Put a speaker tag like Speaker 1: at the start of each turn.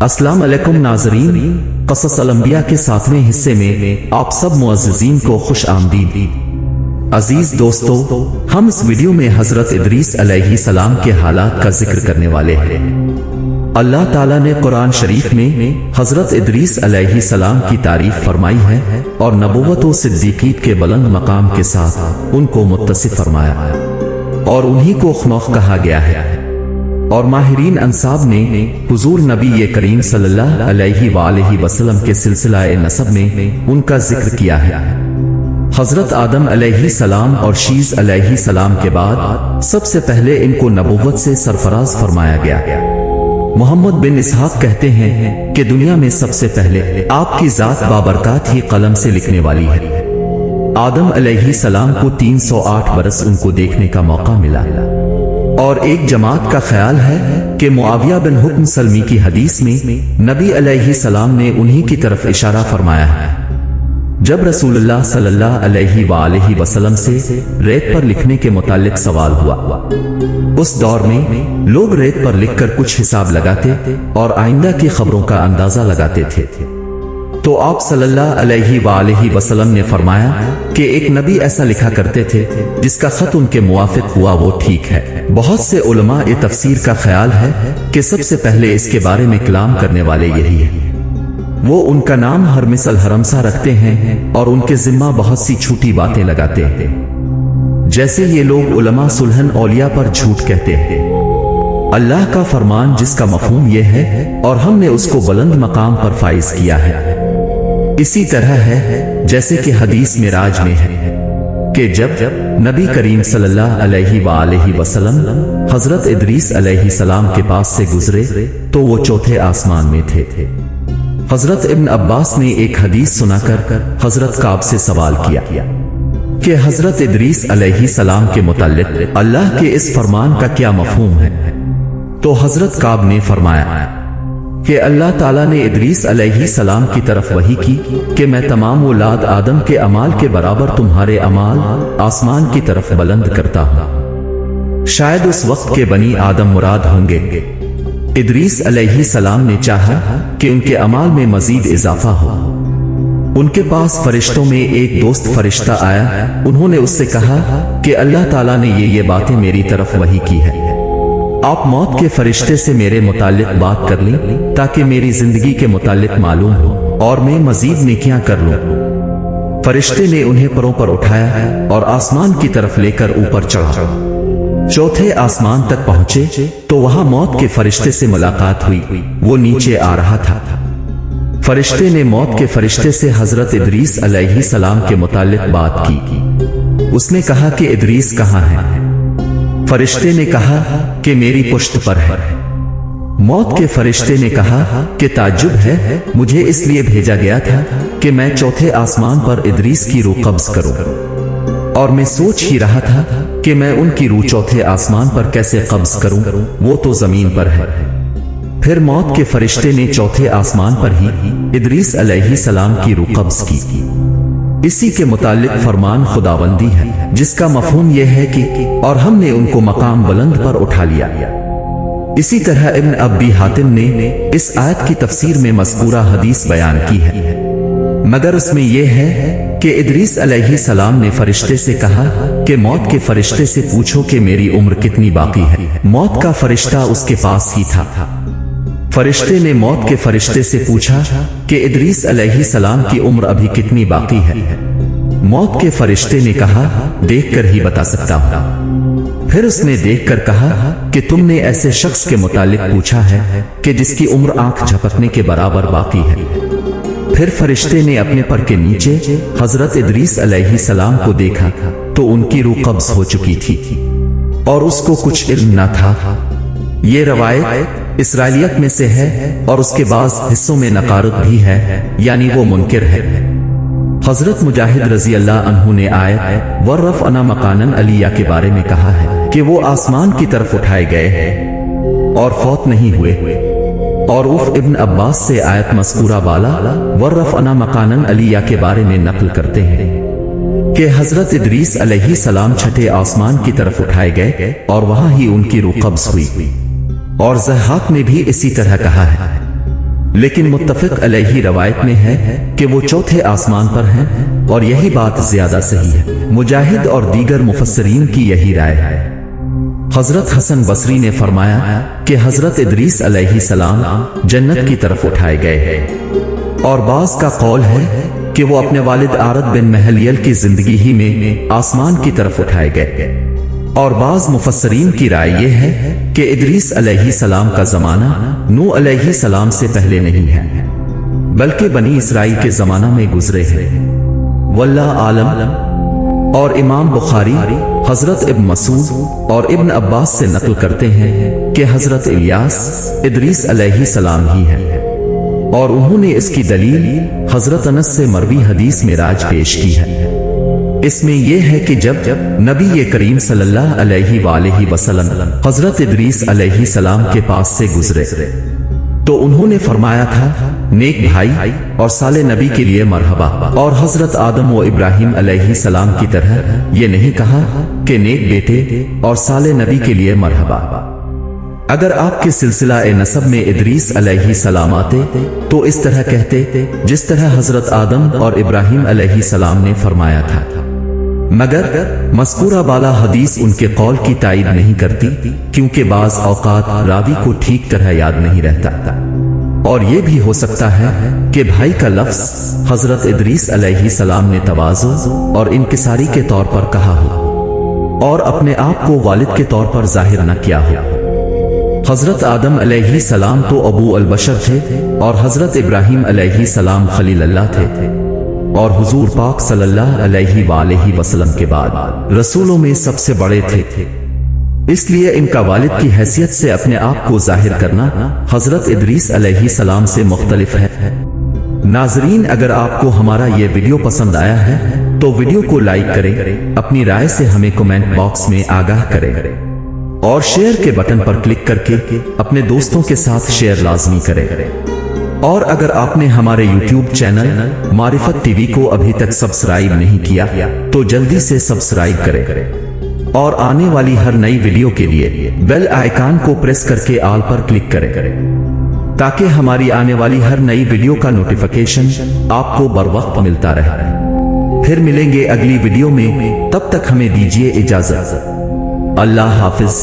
Speaker 1: अस्सलाम अलैकुम नाज़रीन, क़सस अल-अंबिया के 7वें हिस्से में आप सब मुअज़्ज़िज़ीन को खुश आमदीद। अजीज दोस्तों, हम इस वीडियो में हजरत इदरीस अलैहिस्सलाम के हालात का जिक्र करने वाले हैं। अल्लाह ताला ने कुरान शरीफ में हजरत इदरीस अलैहिस्सलाम की तारीफ फरमाई है और नबूवत व सिद्दीकीत के बुलंद मकाम के साथ उनको मुत्तसिफ फरमाया और उन्हीं को खनौख कहा गया है। और माहिरीन अंसाब ने हुजूर नबी करीम सल्लल्लाहु अलैहि वसल्लम के सिलसिला नसब में उनका जिक्र किया है। हजरत आदम अलैहिस्सलाम और शीस अलैहिस्सलाम के बाद सबसे पहले इनको नबूवत से सरफराज फरमाया गया। मोहम्मद बिन इसहाक कहते हैं कि दुनिया में सबसे पहले आपकी जात बाबरकात ही कलम से लिखने वाली है। आदम अलैहिस्सलाम को 308 बरस उनको देखने का मौका मिला और एक जमात का ख्याल है कि मुआविया बिन हुक्म सलमी की हदीस में नबी अलैहिस्सलाम ने उन्हीं की तरफ इशारा फरमाया है। जब रसूलुल्लाह सल्लल्लाहु अलैहि वसल्लम से रेत पर लिखने के मुतालिक सवाल हुआ, उस दौर में लोग रेत पर लिखकर कुछ हिसाब लगाते और आइंदा की खबरों का अंदाजा लगाते थे। तो आप सल्लल्लाहु अलैहि वसल्लम ने फरमाया कि एक नबी ऐसा लिखा करते थे जिसका खत उनके मुवाफिक हुआ वो ठीक है। बहुत से उलमा ए तफसीर का ख्याल है कि सबसे पहले इसके बारे में कलाम करने वाले यही है। वो उनका नाम हरमिस अल-हरमसा रखते हैं और उनके जिम्मा बहुत सी झूठी बातें लगाते हैं। जैसे ये लोग उलमा सुलहन औलिया पर झूठ कहते हैं। अल्लाह का फरमान जिसका मफहूम ये है और हमने उसको बुलंद मकाम पर फाइज किया है। इसी तरह है जैसे कि हदीस मिराज में है कि जब नबी करीम सल्लल्लाहु अलैहि वसल्लम हजरत इदरीस अलैहिस्सलाम के पास से गुजरे तो वो चौथे आसमान में थे। हजरत इब्न अब्बास ने एक हदीस सुनाकर हजरत काब से सवाल किया कि हजरत इदरीस अलैहिस्सलाम के मुताल्लिक अल्लाह के इस फरमान का क्या मफहूम है। तो हजरत काब ने फरमाया कि अल्लाह ताला ने इदरीस अलैहिस्सलाम की तरफ वही की कि मैं तमाम औलाद आदम के अमाल के बराबर तुम्हारे अमाल आसमान की तरफ बुलंद करता हूं। शायद उस वक्त के बनी आदम मुराद होंगे। इदरीस अलैहिस्सलाम ने चाहा कि उनके अमाल में मजीद इजाफा हो। उनके पास फरिश्तों में एक दोस्त फरिश्ता आया। उन्होंने उससे कहा कि अल्लाह ताला ने ये बातें मेरी तरफ वही की है। आप मौत के फरिश्ते से मेरे मुतालिक बात कर लें ताकि मेरी जिंदगी के मुतालिक मालूम हो और मैं मजीद नेकियां कर लूं। फरिश्ते ने उन्हें परों पर उठाया और आसमान की तरफ लेकर ऊपर चढ़ा। चौथे आसमान तक पहुंचे तो वहां मौत के फरिश्ते से मुलाकात हुई। वो नीचे आ रहा था। फरिश्ते ने मौत के फरिश्ते से हजरत इदरीस अलैहिस्सलाम के मुतालिक बात की। उसने कहा कि इदरीस कहां है? फरिश्ते ने कहा कि मेरी पुश्त पर है। मौत के फरिश्ते ने कहा कि ताज्जुब है, मुझे इसलिए भेजा गया था कि मैं चौथे आसमान पर इदरीस की रूह कब्ज करूं और मैं सोच ही रहा था कि मैं उनकी रूह चौथे आसमान पर कैसे कब्ज करूं, वो तो जमीन पर है। फिर मौत के फरिश्ते ने चौथे आसमान पर ही इदरीस अलैहिस्सलाम की रूह कब्ज की। इसी के मुतालिक फरमान खुदाबंदी है जिसका मफहूम यह है कि और हमने उनको मकाम बुलंद पर उठा लिया। इसी तरह इब्न अब्बी हातिम ने इस आयत की तफसीर में मज़कूरा हदीस बयान की है, मगर उसमें यह है कि इदरीस अलैहिस्सलाम ने फरिश्ते से कहा कि मौत के फरिश्ते से पूछो कि मेरी उम्र कितनी बाकी है। मौत का फरिश्ता उसके पास ही था। फरिश्ते ने मौत के फरिश्ते से पूछा कि इदरीस अलैहिस्सलाम की उम्र अभी कितनी बाकी है। मौत के फरिश्ते ने कहा देखकर ही बता सकता हूं। फिर उसने देखकर कहा कि तुमने ऐसे शख्स के मुतालिक पूछा है कि जिसकी उम्र आंख झपकने के बराबर बाकी है। फिर फरिश्ते ने अपने पर के नीचे हजरत इदरीस अलैहिस्सलाम को देखा तो उनकी रूह कब्ज हो चुकी थी और उसको कुछ इल्म न था। ये रवायत इसराइलियत में से है और उसके बाद हिस्सों में नकारत भी है, यानी वो मुनकिर है। हजरत मुजाहिद रजी अल्लाह अन्हु ने आयत वर्रफ़अना मकानन अलिया के बारे में कहा है कि वो आसमान की तरफ उठाए गए हैं और फौत नहीं हुए। और उफ इब्न अब्बास से आयत मज़कूरा वाला वर्रफ़अना मकानन अलिया के बारे में नकल करते हैं कि हजरत इदरीस अलैहिस्सलाम छठे आसमान की तरफ उठाए गए और वहां ही उनकी रूह कब्ज हुई। और ज़हाक ने भी इसी तरह कहा है। लेकिन मुत्तफिक अलैहि रवायत में है कि वो चौथे आसमान पर हैं और यही बात ज्यादा सही है। मुजाहिद और दीगर मुफस्सरीन की यही राय है। हजरत हसन बसरी ने फरमाया कि हजरत इदरीस अलैहि सलाम जन्नत की तरफ उठाए गए हैं और बाज का कौल है कि वो अपने वालिद आरद बिन महलियल की जिंदगी ही में आसमान की तरफ उठाए गए और बाज मुफस्सरीन की राय ये है कि इदरीस अलैहि सलाम का जमाना नूह अलैहि सलाम से पहले नहीं है बल्कि बनी इसराइल के जमाना में गुजरे हैं। वल्लाह आलम। और इमाम बुखारी हजरत इब्न मसूद और इब्न अब्बास से नकल करते हैं कि हजरत इलियास इदरीस अलैहि सलाम ही है और उन्होंने इसकी दलील हजरत अनस से मरवी हदीस में राज पेश की है। इसमें यह है कि जब नबी ये करीम सल्लल्लाहु अलैहि वसल्लम हजरत इदरीस अलैहि सलाम के पास से गुजरे तो उन्होंने फरमाया था, नेक भाई और साले नबी के लिए मरहबा। और हजरत आदम व इब्राहिम अलैहि सलाम की तरह ये नहीं कहा कि नेक बेटे और साले नबी के लिए मरहबा। अगर आपके सिलसिला ए नसब में इदरीस अलैहि सलाम आते तो इस तरह कहते जिस तरह हजरत आदम और इब्राहिम अलैहि सलाम ने फरमाया था। मगर मज़कूरा बाला हदीस उनके कौल की तायद नहीं करती क्योंकि बाज़ औक़ात रावी को ठीक तरह याद नहीं रहता और ये भी हो सकता है कि भाई का लफ्ज़ हजरत इदरीस अलैहि सलाम ने तवाज़ु और इनकिसारी के तौर पर कहा हो और अपने आप को वालिद के तौर पर जाहिर न किया हो। हजरत आदम अलैहि सलाम तो अबू अल बशर थे और हजरत इब्राहिम अलैहि सलाम खलील अल्लाह थे और हुजूर पाक सल्लल्लाहु अलैहि वसल्लम के बाद रसूलों में सबसे बड़े थे। इसलिए इनका वालिद की हैसियत से अपने आप को जाहिर करना हजरत इदरीस अलैहि सलाम से मुख्तलिफ है। नाजरीन, अगर आपको हमारा ये वीडियो पसंद आया है तो वीडियो को लाइक करें, अपनी राय से हमें कमेंट बॉक्स में आगाह करें और शेयर के बटन पर क्लिक करके अपने दोस्तों के साथ शेयर लाजमी करें। और अगर आपने हमारे YouTube चैनल मारिफत टीवी को अभी तक सब्सक्राइब नहीं किया तो जल्दी से सब्सक्राइब करें और आने वाली हर नई वीडियो के लिए बेल आइकन को प्रेस करके ऑल पर क्लिक करें ताकि हमारी आने वाली हर नई वीडियो का नोटिफिकेशन आपको बर वक्त मिलता रहे। फिर मिलेंगे अगली वीडियो में, तब तक हमें दीजिए इजाजत। अल्लाह हाफिज।